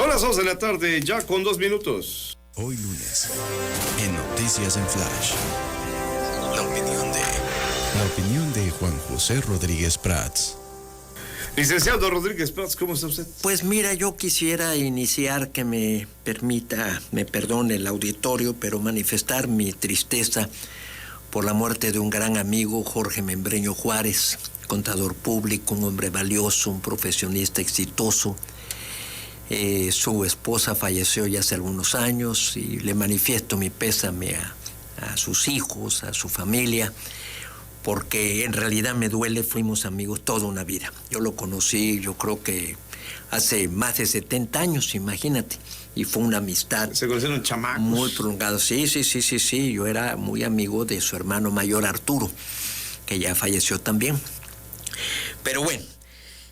Son las 2 de la tarde, ya con 2 minutos. Hoy lunes, en Noticias en Flash, la opinión de Juan José Rodríguez Prats. Licenciado Rodríguez Prats, ¿cómo está usted? Pues mira, yo quisiera iniciar, que me perdone el auditorio, pero manifestar mi tristeza por la muerte de un gran amigo, Jorge Membreño Juárez, contador público, un hombre valioso, un profesionista exitoso. Su esposa falleció ya hace algunos años y le manifiesto mi pésame a sus hijos, a su familia, porque en realidad me duele. Fuimos amigos toda una vida. Yo lo conocí, yo creo que hace más de 70 años, imagínate, y fue una amistad. ¿Se conocieron chamacos? Muy prolongada. Sí. Yo era muy amigo de su hermano mayor Arturo, que ya falleció también. Pero bueno,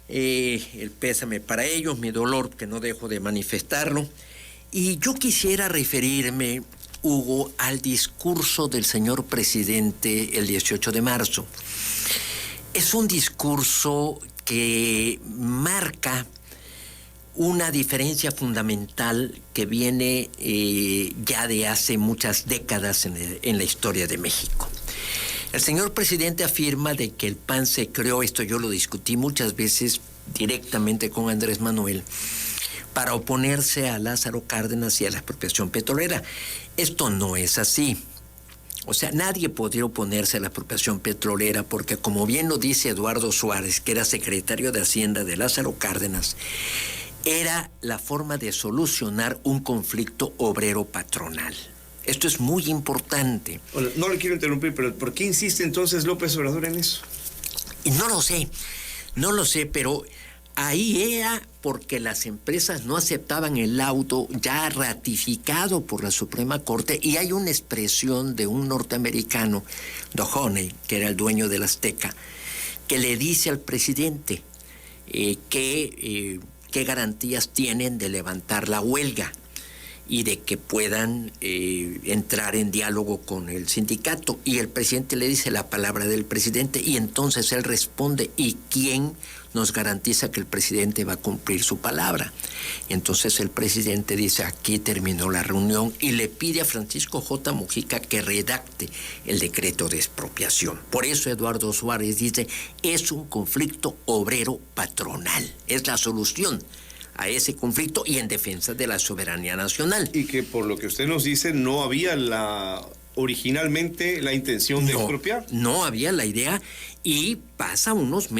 el pésame para ellos, mi dolor, que no dejo de manifestarlo. Y yo quisiera referirme, Hugo, al discurso del señor presidente el 18 de marzo. Es un discurso que marca una diferencia fundamental que viene ya de hace muchas décadas en la historia de México. El señor presidente afirma de que el PAN se creó, esto yo lo discutí muchas veces directamente con Andrés Manuel, para oponerse a Lázaro Cárdenas y a la expropiación petrolera. Esto no es así. O sea, nadie podría oponerse a la expropiación petrolera porque, como bien lo dice Eduardo Suárez, que era secretario de Hacienda de Lázaro Cárdenas, era la forma de solucionar un conflicto obrero-patronal. Esto es muy importante. Bueno, no le quiero interrumpir, pero ¿por qué insiste entonces López Obrador en eso? Y no lo sé, pero ahí era porque las empresas no aceptaban el laudo ya ratificado por la Suprema Corte, y hay una expresión de un norteamericano, Dohoney, que era el dueño de la Azteca, que le dice al presidente qué garantías tienen de levantar la huelga y de que puedan entrar en diálogo con el sindicato. Y el presidente le dice la palabra del presidente, y entonces él responde: ¿y quién nos garantiza que el presidente va a cumplir su palabra? Entonces el presidente dice: aquí terminó la reunión, y le pide a Francisco J. Mujica que redacte el decreto de expropiación. Por eso Eduardo Suárez dice: es un conflicto obrero-patronal, es la solución a ese conflicto y en defensa de la soberanía nacional. Y que por lo que usted nos dice no había originalmente la intención de expropiar. No había la idea, y pasa unos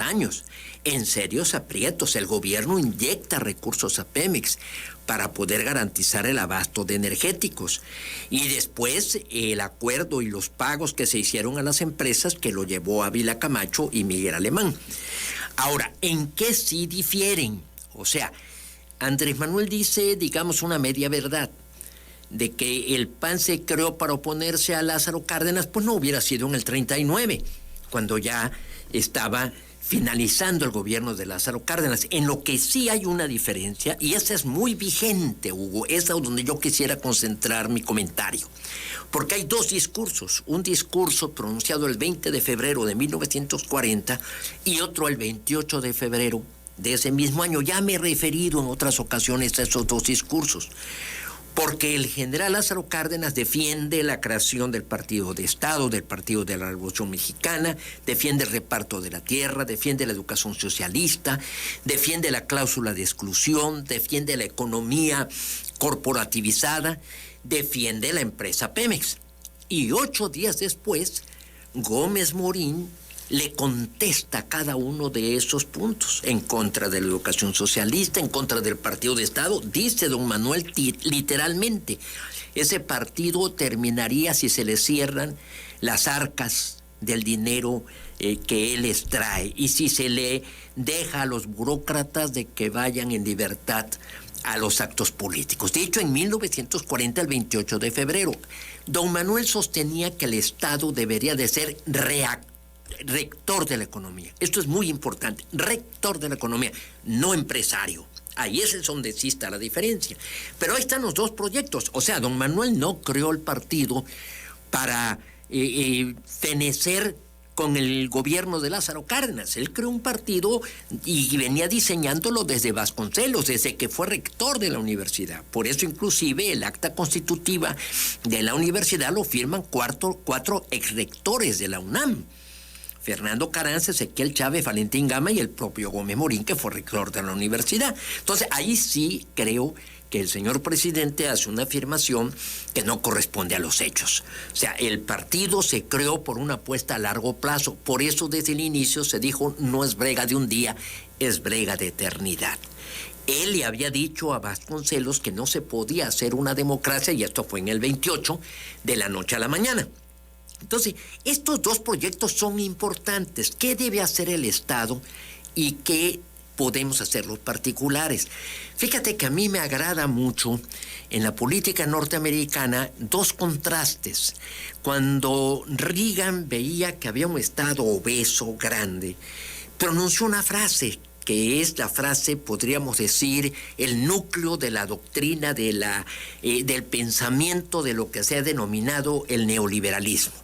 años en serios aprietos. El gobierno inyecta recursos a Pemex para poder garantizar el abasto de energéticos, y después el acuerdo y los pagos que se hicieron a las empresas, que lo llevó Ávila Camacho y Miguel Alemán. Ahora, ¿en qué sí difieren? O sea, Andrés Manuel dice, digamos, una media verdad, de que el PAN se creó para oponerse a Lázaro Cárdenas. Pues no hubiera sido en el 39, cuando ya estaba finalizando el gobierno de Lázaro Cárdenas. En lo que sí hay una diferencia, y esa es muy vigente, Hugo, es a donde yo quisiera concentrar mi comentario, porque hay dos discursos: un discurso pronunciado el 20 de febrero de 1940 y otro el 28 de febrero de ese mismo año. Ya me he referido en otras ocasiones a esos dos discursos, porque el general Lázaro Cárdenas defiende la creación del Partido de Estado, del Partido de la Revolución Mexicana, defiende el reparto de la tierra, defiende la educación socialista, defiende la cláusula de exclusión, defiende la economía corporativizada, defiende la empresa Pemex. Y 8 días después, Gómez Morín le contesta a cada uno de esos puntos: en contra de la educación socialista, en contra del Partido de Estado. Dice don Manuel literalmente: ese partido terminaría si se le cierran las arcas del dinero que él extrae, y si se le deja a los burócratas de que vayan en libertad a los actos políticos. De hecho, en 1940, el 28 de febrero, don Manuel sostenía que el Estado debería de ser rector de la economía. Esto es muy importante: rector de la economía, no empresario. Ahí es donde existe la diferencia. Pero ahí están los dos proyectos. O sea, don Manuel no creó el partido para fenecer con el gobierno de Lázaro Cárdenas. Él creó un partido y venía diseñándolo desde Vasconcelos, desde que fue rector de la universidad. Por eso inclusive el acta constitutiva de la universidad lo firman cuatro exrectores de la UNAM. Fernando Carranza, Ezequiel Chávez, Valentín Gama y el propio Gómez Morín, que fue rector de la universidad. Entonces, ahí sí creo que el señor presidente hace una afirmación que no corresponde a los hechos. O sea, el partido se creó por una apuesta a largo plazo. Por eso desde el inicio se dijo, no es brega de un día, es brega de eternidad. Él le había dicho a Vasconcelos que no se podía hacer una democracia, y esto fue en el 28, de la noche a la mañana. Entonces, estos dos proyectos son importantes. ¿Qué debe hacer el Estado y qué podemos hacer los particulares? Fíjate que a mí me agrada mucho en la política norteamericana dos contrastes. Cuando Reagan veía que había un Estado obeso, grande, pronunció una frase que es la frase, podríamos decir, el núcleo de la doctrina del pensamiento de lo que se ha denominado el neoliberalismo.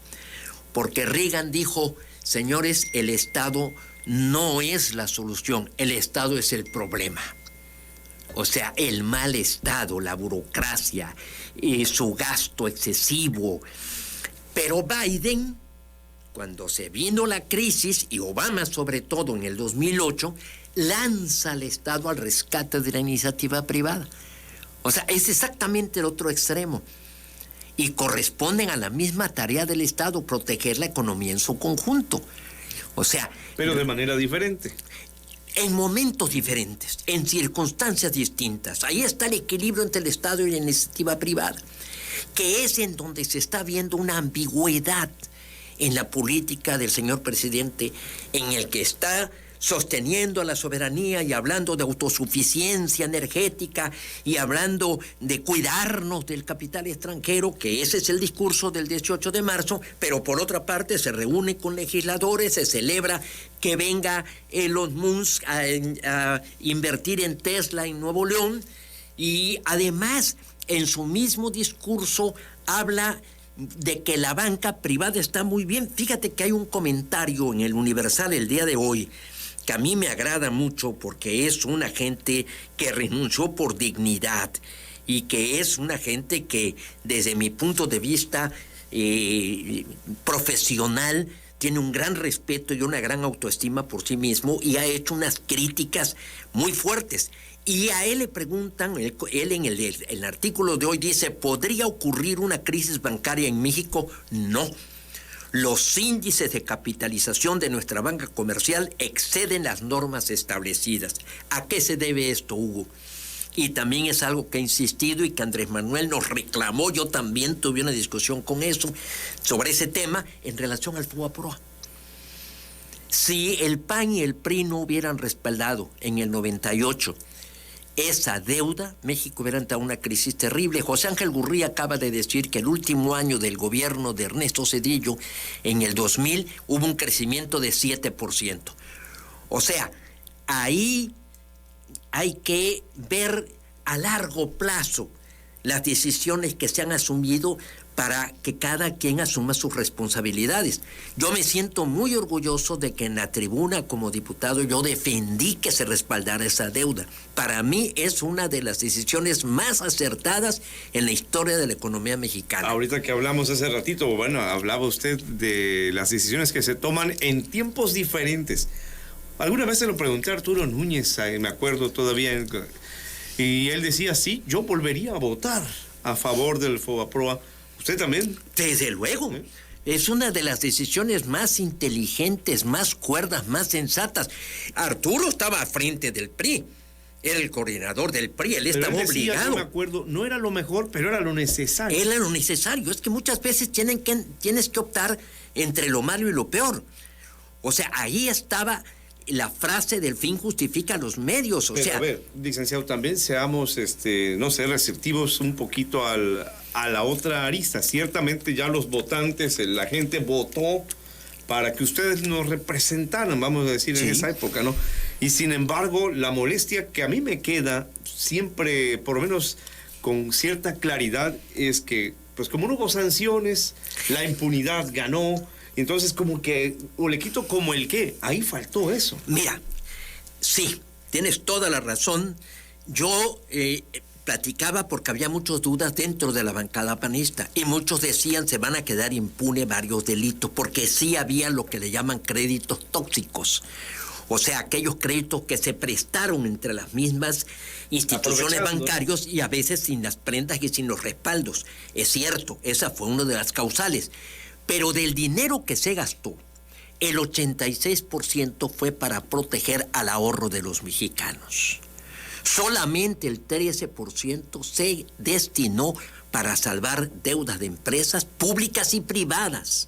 Porque Reagan dijo, señores, el Estado no es la solución, el Estado es el problema. O sea, el mal Estado, la burocracia, su gasto excesivo. Pero Biden, cuando se vino la crisis, y Obama sobre todo en el 2008, lanza al Estado al rescate de la iniciativa privada. O sea, es exactamente el otro extremo. Y corresponden a la misma tarea del Estado, proteger la economía en su conjunto. O sea... Pero de manera diferente. En momentos diferentes, en circunstancias distintas. Ahí está el equilibrio entre el Estado y la iniciativa privada, que es en donde se está viendo una ambigüedad en la política del señor presidente, en el que está sosteniendo a la soberanía y hablando de autosuficiencia energética y hablando de cuidarnos del capital extranjero, que ese es el discurso del 18 de marzo, pero por otra parte se reúne con legisladores, se celebra que venga Elon Musk a invertir en Tesla en Nuevo León, y además en su mismo discurso habla de que la banca privada está muy bien. Fíjate que hay un comentario en el Universal el día de hoy que a mí me agrada mucho, porque es una gente que renunció por dignidad y que es una gente que, desde mi punto de vista profesional, tiene un gran respeto y una gran autoestima por sí mismo, y ha hecho unas críticas muy fuertes. Y a él le preguntan, él en el artículo de hoy dice, ¿podría ocurrir una crisis bancaria en México? No. Los índices de capitalización de nuestra banca comercial exceden las normas establecidas. ¿A qué se debe esto, Hugo? Y también es algo que he insistido y que Andrés Manuel nos reclamó. Yo también tuve una discusión con eso, sobre ese tema, en relación al FOBAPROA. Si el PAN y el PRI no hubieran respaldado en el 98 esa deuda, México hubiera entrado en una crisis terrible. José Ángel Gurría acaba de decir que el último año del gobierno de Ernesto Zedillo, en el 2000, hubo un crecimiento de 7%. O sea, ahí hay que ver a largo plazo las decisiones que se han asumido para que cada quien asuma sus responsabilidades. Yo me siento muy orgulloso de que en la tribuna como diputado yo defendí que se respaldara esa deuda. Para mí es una de las decisiones más acertadas en la historia de la economía mexicana. Ahorita que hablamos hace ratito, bueno, hablaba usted de las decisiones que se toman en tiempos diferentes. Alguna vez se lo pregunté a Arturo Núñez, me acuerdo todavía, y él decía, sí, yo volvería a votar a favor del FOBAPROA. ¿Usted también? Desde luego. Es una de las decisiones más inteligentes, más cuerdas, más sensatas. Arturo estaba al frente del PRI. Era el coordinador del PRI. Él estaba obligado. Yo me acuerdo, no era lo mejor, pero era lo necesario. Era lo necesario. Es que muchas veces tienes que optar entre lo malo y lo peor. O sea, ahí estaba la frase del fin justifica los medios. A ver, licenciado, también seamos, no sé, receptivos un poquito a la otra arista. Ciertamente ya los votantes, la gente votó para que ustedes nos representaran, vamos a decir, en esa época, ¿no? Y sin embargo, la molestia que a mí me queda siempre, por lo menos con cierta claridad, es que, pues como no hubo sanciones, la impunidad ganó. Entonces, como que, o le quito como el qué, ahí faltó eso. Mira, sí, tienes toda la razón. Yo platicaba porque había muchas dudas dentro de la bancada panista y muchos decían se van a quedar impunes varios delitos porque sí había lo que le llaman créditos tóxicos. O sea, aquellos créditos que se prestaron entre las mismas instituciones bancarias y a veces sin las prendas y sin los respaldos. Es cierto, esa fue una de las causales. Pero del dinero que se gastó, el 86% fue para proteger al ahorro de los mexicanos. Solamente el 13% se destinó para salvar deudas de empresas públicas y privadas.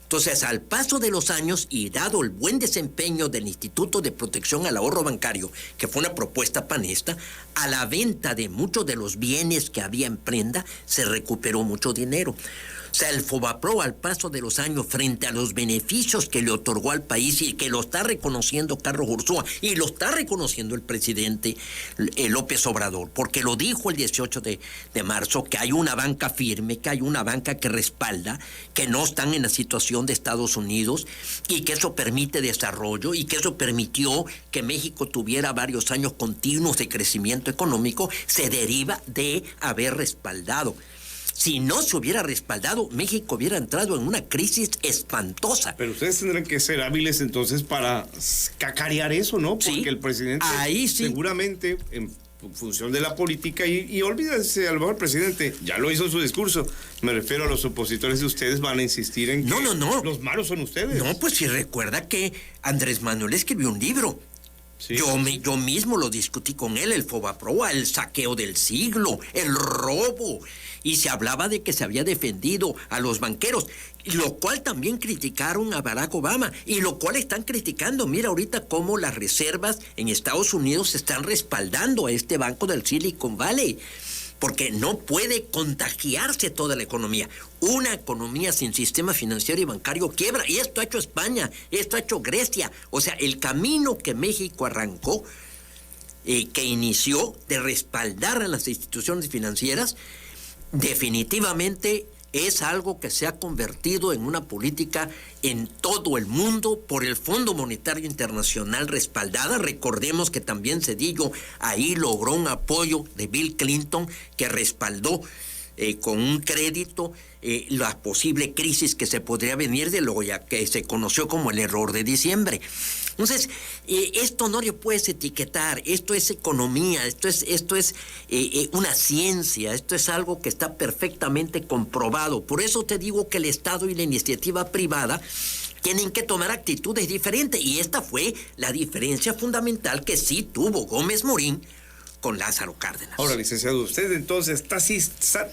Entonces, al paso de los años y dado el buen desempeño del Instituto de Protección al Ahorro Bancario, que fue una propuesta panista, a la venta de muchos de los bienes que había en prenda, se recuperó mucho dinero. O sea, el Fobaproa al paso de los años frente a los beneficios que le otorgó al país y que lo está reconociendo Carlos Ursúa y lo está reconociendo el presidente López Obrador, porque lo dijo el 18 de marzo, que hay una banca firme, que hay una banca que respalda, que no están en la situación de Estados Unidos y que eso permite desarrollo y que eso permitió que México tuviera varios años continuos de crecimiento económico, se deriva de haber respaldado. Si no se hubiera respaldado, México hubiera entrado en una crisis espantosa. Pero ustedes tendrán que ser hábiles entonces para cacarear eso, ¿no? Porque sí, el presidente ahí sí, seguramente en función de la política, y olvídense, a lo mejor el presidente ya lo hizo en su discurso, me refiero a los opositores de ustedes, van a insistir en que no. los malos son ustedes. No, pues si recuerda que Andrés Manuel escribió un libro. Sí. Yo mismo lo discutí con él, el Fobaproa, el saqueo del siglo, el robo. Y se hablaba de que se había defendido a los banqueros, lo cual también criticaron a Barack Obama, y lo cual están criticando. Mira ahorita cómo las reservas en Estados Unidos están respaldando a este banco del Silicon Valley, porque no puede contagiarse toda la economía. Una economía sin sistema financiero y bancario quiebra, y esto ha hecho España, esto ha hecho Grecia. O sea, el camino que México arrancó, que inició de respaldar a las instituciones financieras, definitivamente es algo que se ha convertido en una política en todo el mundo por el Fondo Monetario Internacional respaldada. Recordemos que también Zedillo ahí logró un apoyo de Bill Clinton que respaldó con un crédito la posible crisis que se podría venir de lo ya que se conoció como el error de diciembre. Entonces, esto no le puedes etiquetar, esto es economía, esto es una ciencia, esto es algo que está perfectamente comprobado. Por eso te digo que el Estado y la iniciativa privada tienen que tomar actitudes diferentes, y esta fue la diferencia fundamental que sí tuvo Gómez Morín con Lázaro Cárdenas. Ahora, licenciado, usted entonces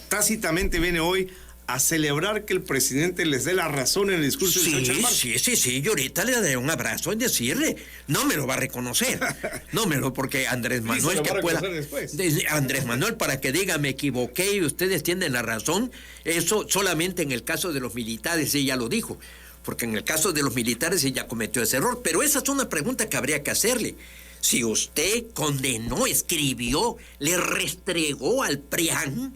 tácitamente viene hoy a celebrar que el presidente les dé la razón en el discurso del 18 de marzo. Sí, yo ahorita le daré un abrazo y decirle, no me lo va a reconocer, porque Andrés Manuel que pueda, Andrés Manuel para que diga me equivoqué y ustedes tienen la razón, eso solamente en el caso de los militares ella lo dijo, porque en el caso de los militares ella cometió ese error, pero esa es una pregunta que habría que hacerle. Si usted condenó, escribió, le restregó al PRIAN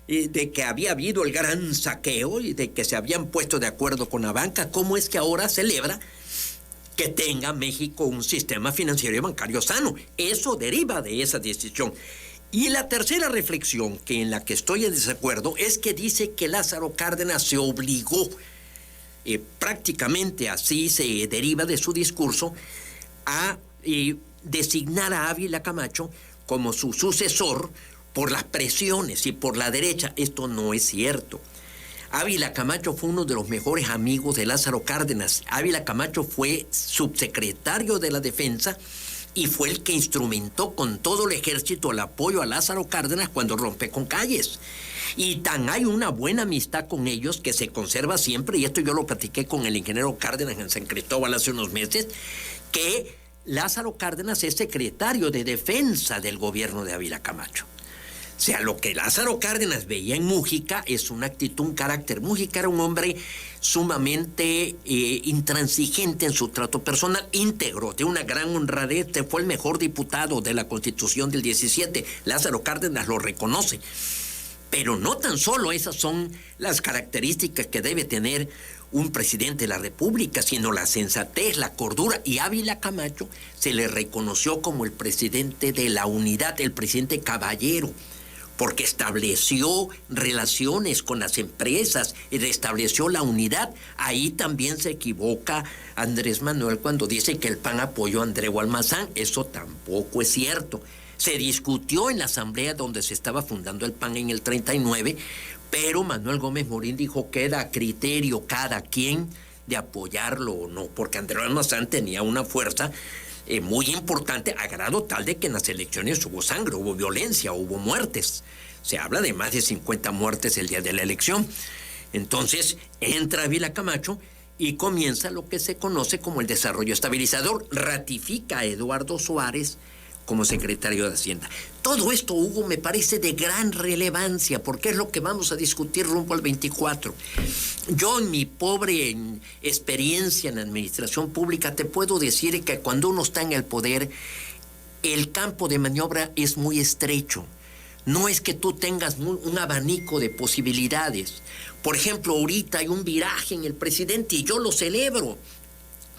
de que había habido el gran saqueo y de que se habían puesto de acuerdo con la banca, ¿cómo es que ahora celebra que tenga México un sistema financiero y bancario sano? Eso deriva de esa decisión. Y la tercera reflexión, que en la que estoy en desacuerdo, es que dice que Lázaro Cárdenas se obligó, prácticamente así se deriva de su discurso, a designar a Ávila Camacho como su sucesor por las presiones y por la derecha. Esto no es cierto. Ávila Camacho fue uno de los mejores amigos de Lázaro Cárdenas. Ávila Camacho fue subsecretario de la Defensa y fue el que instrumentó con todo el ejército el apoyo a Lázaro Cárdenas cuando rompe con Calles. Y tan hay una buena amistad con ellos que se conserva siempre, y esto yo lo platiqué con el ingeniero Cárdenas en San Cristóbal hace unos meses, que Lázaro Cárdenas es secretario de Defensa del gobierno de Ávila Camacho. O sea, lo que Lázaro Cárdenas veía en Mújica es una actitud, un carácter. Mújica era un hombre sumamente intransigente en su trato personal, íntegro, de una gran honradez, fue el mejor diputado de la Constitución del 17. Lázaro Cárdenas lo reconoce. Pero no tan solo esas son las características que debe tener un presidente de la República, sino la sensatez, la cordura. Y Ávila Camacho se le reconoció como el presidente de la unidad, el presidente caballero, porque estableció relaciones con las empresas y restableció la unidad. Ahí también se equivoca Andrés Manuel cuando dice que el PAN apoyó a Andreu Almazán. Eso tampoco es cierto. Se discutió en la asamblea donde se estaba fundando el PAN en el 39, pero Manuel Gómez Morín dijo que era a criterio cada quien de apoyarlo o no, porque Andreu Almazán tenía una fuerza muy importante, a grado tal de que en las elecciones hubo sangre, hubo violencia, hubo muertes. Se habla de más de 50 muertes el día de la elección. Entonces entra Ávila Camacho y comienza lo que se conoce como el desarrollo estabilizador. Ratifica a Eduardo Suárez como secretario de Hacienda. Todo esto, Hugo, me parece de gran relevancia, porque es lo que vamos a discutir rumbo al 24. Yo, en mi pobre experiencia en administración pública, te puedo decir que cuando uno está en el poder, el campo de maniobra es muy estrecho. No es que tú tengas un abanico de posibilidades. Por ejemplo, ahorita hay un viraje en el presidente y yo lo celebro,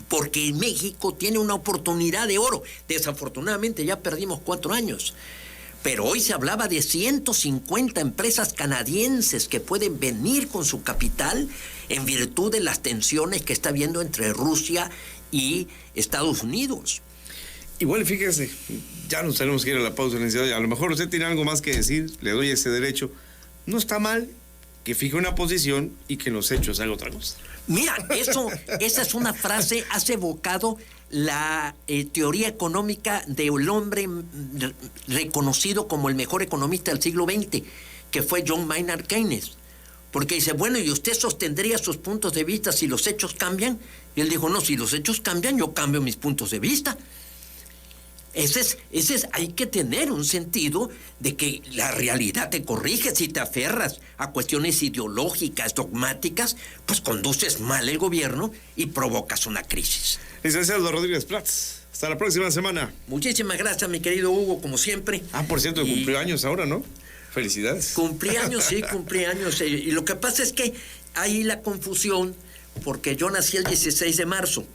porque México tiene una oportunidad de oro. Desafortunadamente ya perdimos 4 años. Pero hoy se hablaba de 150 empresas canadienses que pueden venir con su capital en virtud de las tensiones que está habiendo entre Rusia y Estados Unidos. Igual, fíjese, ya nos tenemos que ir a la pausa, licenciado. A lo mejor usted tiene algo más que decir, le doy ese derecho. No está mal que fije una posición y que en los hechos haga otra cosa. Mira, esa es una frase, has evocado la teoría económica del hombre reconocido como el mejor economista del siglo XX, que fue John Maynard Keynes. Porque dice, bueno, ¿y usted sostendría sus puntos de vista si los hechos cambian? Y él dijo, no, si los hechos cambian, yo cambio mis puntos de vista. Hay que tener un sentido de que la realidad te corrige. Si te aferras a cuestiones ideológicas, dogmáticas, pues conduces mal el gobierno y provocas una crisis. Licenciado Rodríguez Prats, hasta la próxima semana. Muchísimas gracias, mi querido Hugo, como siempre. Por cierto, cumplió años ahora, ¿no? Felicidades. Cumplí años, sí, cumplí años. Y lo que pasa es que hay la confusión, porque yo nací el 16 de marzo.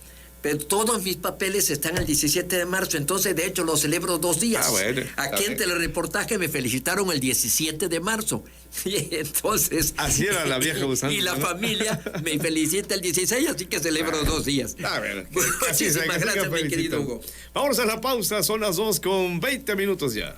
Pero todos mis papeles están el 17 de marzo, entonces de hecho lo celebro 2 días. Bueno. Aquí en Telereportaje me felicitaron el 17 de marzo. Y entonces... Así era la vieja usanza. Y la familia me felicita el 16, así que celebro 2 días. Muchísimas gracias, mi querido Hugo. Vamos a la pausa, son las 2:20 ya.